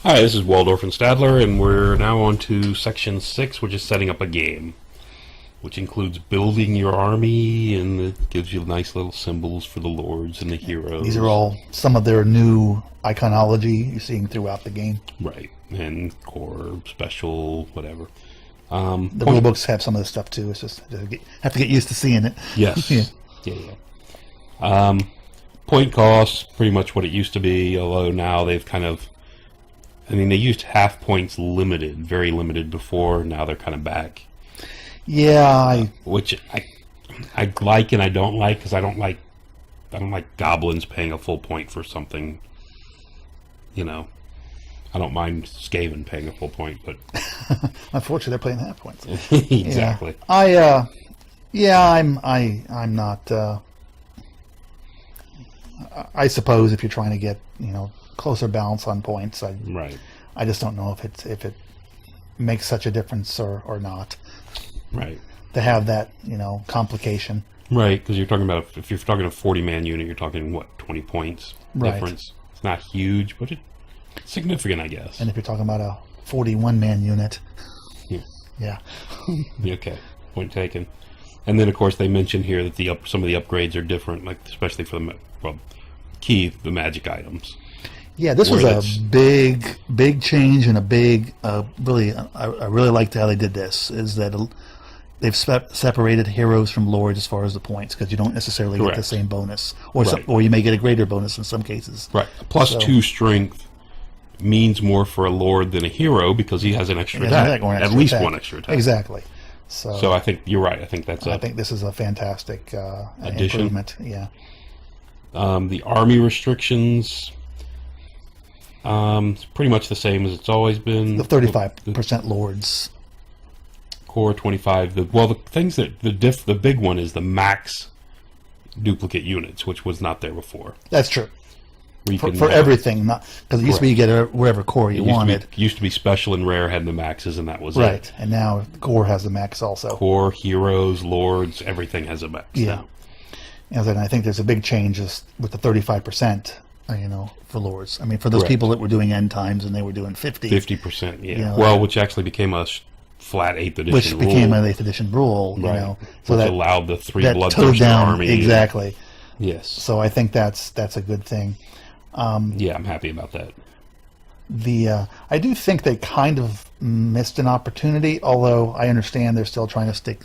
Hi, this is Waldorf and Statler, and we're now on to Section 6, which is setting up a game, which includes building your army, and it gives you nice little symbols for the lords and the heroes. These are all some of their new iconology you're seeing throughout the game. Right, and core, special, whatever. The rule books have some of this stuff too. It's just have to get used to seeing it. Yes. Yeah. Point cost, pretty much what it used to be, although now they've kind of... they used half points limited, very limited before. Now they're kind of back. Yeah, which I like and I don't like, because I don't like goblins paying a full point for something. I don't mind Skaven paying a full point, but unfortunately they're playing half points. Exactly. Yeah. I'm not. I suppose if you're trying to get closer balance on points, right. I just don't know if it makes such a difference or not. Right. To have that complication. Right, because you're talking about if you're talking a 40-man unit, you're talking what, 20 points difference. It's not huge, but it's significant, I guess. And if you're talking about a 41-man unit, yeah. Okay, point taken. And then of course they mention here that some of the upgrades are different, like especially for the magic items. Yeah, this was a big change and a big really. I really liked how they did this. Is that they've separated heroes from lords as far as the points, because you don't necessarily get the same bonus, or you may get a greater bonus in some cases. Right, +2 strength means more for a lord than a hero because he has an extra attack, at least one extra attack. Exactly. So I think you're right. I think I think this is a fantastic addition. Improvement. Yeah. The army restrictions. It's pretty much the same as it's always been. The 35% lords. Core 25. The things that the big one is the max duplicate units, which was not there before. That's true. For everything, not because it used to be you get wherever core you wanted. Used to be special and rare had the maxes, and that was right. And now core has the max also. Core, heroes, lords, everything has a max. Yeah. And I think there's a big change with the 35%. For lords. For those people that were doing end times and they were doing 50%, yeah. Which actually became a flat 8th edition which rule. Became an 8th edition rule, right. So which that allowed the 3 bloodthirsty army. Exactly. Yes. So I think that's a good thing. Yeah, I'm happy about that. I do think they kind of missed an opportunity, although I understand they're still trying to stick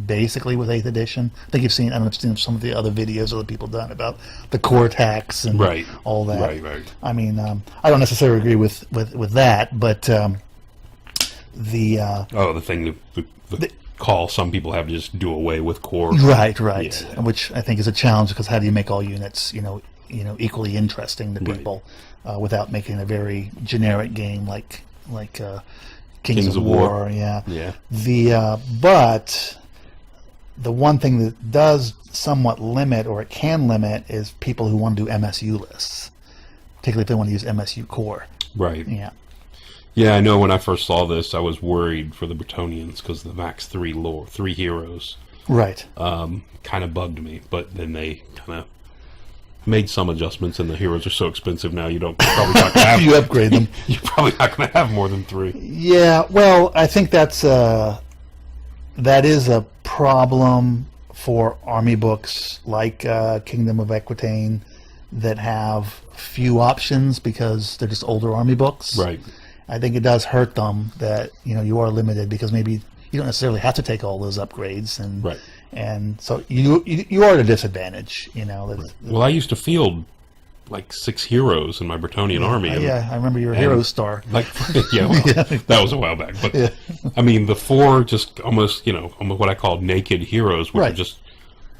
basically with 8th edition. I think you've seen some of the other videos other people done about the core attacks and all that. Right. I don't necessarily agree with that, but the thing the call some people have to just do away with core. Right. Yeah. Which I think is a challenge, because how do you make all units equally interesting to people without making a very generic game like Kings of War. Yeah. But the one thing that does somewhat limit, or it can limit, is people who want to do MSU lists, particularly if they want to use MSU core. Right. Yeah. Yeah, I know when I first saw this, I was worried for the Bretonnians because the max 3 heroes. Right. Kind of bugged me, but then they kind of made some adjustments, and the heroes are so expensive now you're probably not going to have... You upgrade them. You're probably not going to have more than 3. Yeah, well, I think that is a problem for army books like Kingdom of Aquitaine that have few options because they're just older army books. Right. I think it does hurt them that you are limited, because maybe you don't necessarily have to take all those upgrades, and so you are at a disadvantage. Well, I used to field like 6 heroes in my Bretonnian army. I remember your hero star. That was a while back. But the 4 just almost what I call naked heroes, which are just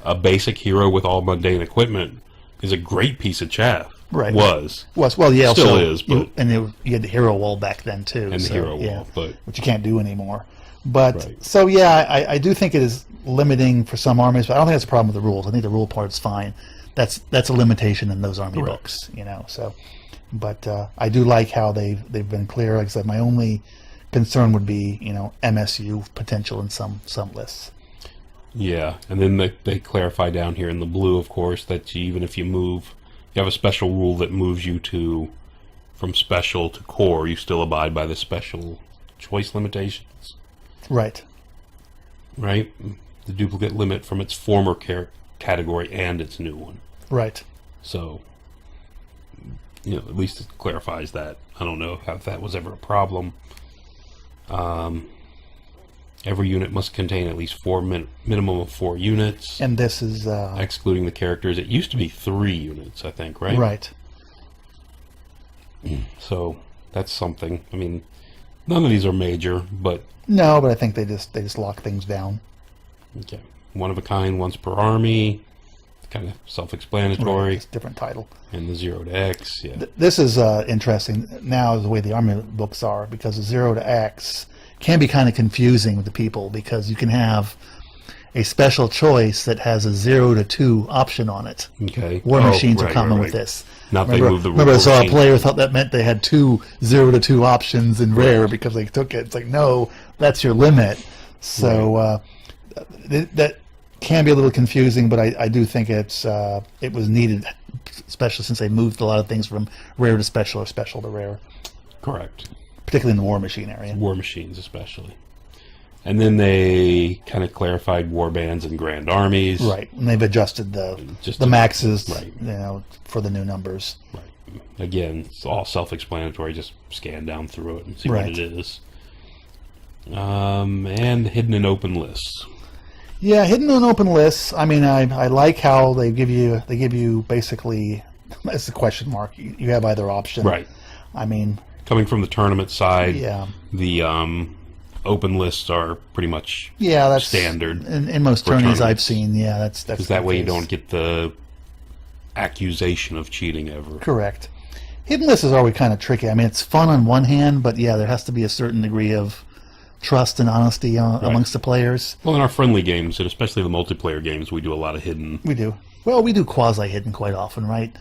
a basic hero with all mundane equipment, is a great piece of chaff. Right. Was well, yeah, still is, but you had the hero wall back then too, and the hero wall, but which you can't do anymore. But so I do think it is limiting for some armies, but I don't think that's a problem with the rules. I think the rule part's fine. That's a limitation in those army books, So, but I do like how they've been clear. Like I said, my only concern would be MSU potential in some lists. Yeah, and then they clarify down here in the blue, of course, that even if you have a special rule that moves you to from special to core, you still abide by the special choice limitations. Right. Right? The duplicate limit from its former category and its new one. Right. So, at least it clarifies that. I don't know if that was ever a problem. Every unit must contain at least minimum of 4 units. And this is... excluding the characters. It used to be 3 units, I think, right? Right. So, that's something. I mean, none of these are major, but... No, but I think they just lock things down. Okay. One of a kind, once per army. Kind of self-explanatory. Right, different title. And the 0 to X, yeah. This is interesting now, the way the army books are, because the 0 to X can be kind of confusing with the people, because you can have a special choice that has a 0 to 2 option on it. Okay. War machines are common with this. Not they move the remember I saw a player thought that meant they had 2 0 to 2 options in rare because they took it. It's like, no, that's your limit. So that can be a little confusing, but I do think it was needed, especially since they moved a lot of things from rare to special or special to rare. Correct. Particularly in the war machine area. War machines, especially. And then they kind of clarified war bands and grand armies. Right, and they've adjusted the maxes, for the new numbers. Right. Again, it's all self-explanatory. Just scan down through it and see what it is. And hidden and open lists. Yeah, hidden and open lists. I mean, I like how they give you basically, as a question mark. You have either option. Right. I mean, coming from the tournament side, yeah, the open lists are pretty much that's standard in most tourneys I've seen. Yeah, that's because that way you don't get the accusation of cheating ever. Correct. Hidden lists is always kind of tricky. I mean, it's fun on one hand, but yeah, there has to be a certain degree of trust and honesty amongst the players. Well, in our friendly games, and especially the multiplayer games, we do a lot of hidden. We do. Well, we do quasi-hidden quite often, right?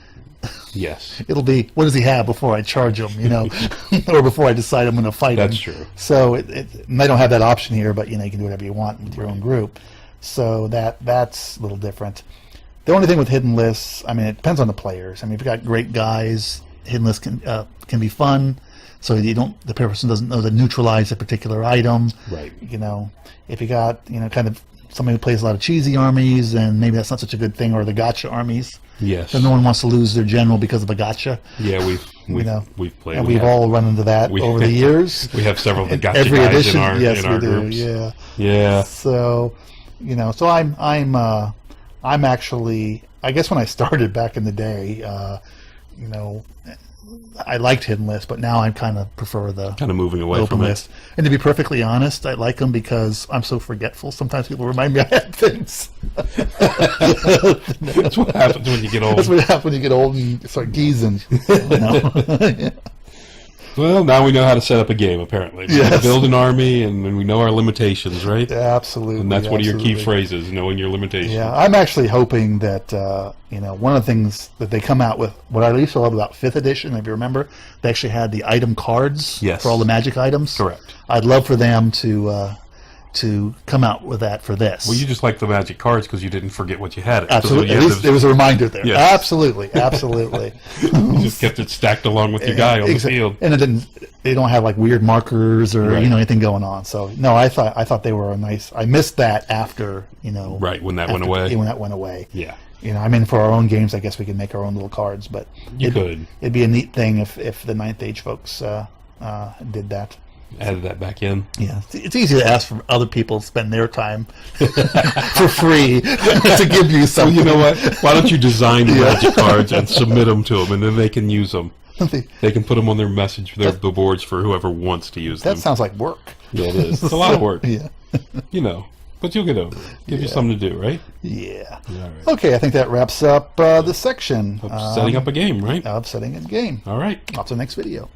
Yes. It'll be, what does he have before I charge him, or before I decide I'm going to fight him. That's true. So and they don't have that option here, but you can do whatever you want with your own group. So that's a little different. The only thing with hidden lists, I mean, it depends on the players. I mean, if you've got great guys, hidden lists can be fun. So the person doesn't know to neutralize a particular item. Right. If you got, kind of somebody who plays a lot of cheesy armies, and maybe that's not such a good thing, or the gotcha armies. Yes. So no one wants to lose their general because of a gotcha. Yeah, we've played. And we've all run into that over the years. We have several of the gotcha every guys edition, in our groups. Yeah. Yeah. So, so I'm actually, I guess when I started back in the day, I liked hidden lists, but now I kind of prefer the kind of moving away open from list. And to be perfectly honest, I like them because I'm so forgetful. Sometimes people remind me I had things. That's what happens when you get old. That's what happens when you get old and start geezing. Yeah. Well, now we know how to set up a game, apparently. Yes. Build an army, and we know our limitations, right? Yeah, absolutely. And that's one of your key phrases, knowing your limitations. Yeah, I'm actually hoping that, one of the things that they come out with, what I used to love about 5th edition, if you remember, they actually had the item cards for all the magic items. Correct. I'd love for them to come out with that for this. Well, you just like the magic cards because you didn't forget what you had. Absolutely. At least there was a reminder there. Yes. Absolutely. You just kept it stacked along with your guy on the field. And they don't have like weird markers or anything going on. So no, I thought they were a nice. I missed that after Right when that went away. When that went away. Yeah. I mean, for our own games, I guess we could make our own little cards, but it'd be a neat thing if the 9th Age folks did that. Added that back in. Yeah, it's easy to ask for other people to spend their time for free to give you something. Well, you know what? Why don't you design the magic cards and submit them to them, and then they can use them. They can put them on their the boards for whoever wants to use them. That sounds like work. Yeah, it is. It's a lot of work. Yeah. But you'll get over it. Give you something to do, right? Yeah. All right. Okay, I think that wraps up the section. Setting up a game, right? Of setting a game. All right. Off to the next video.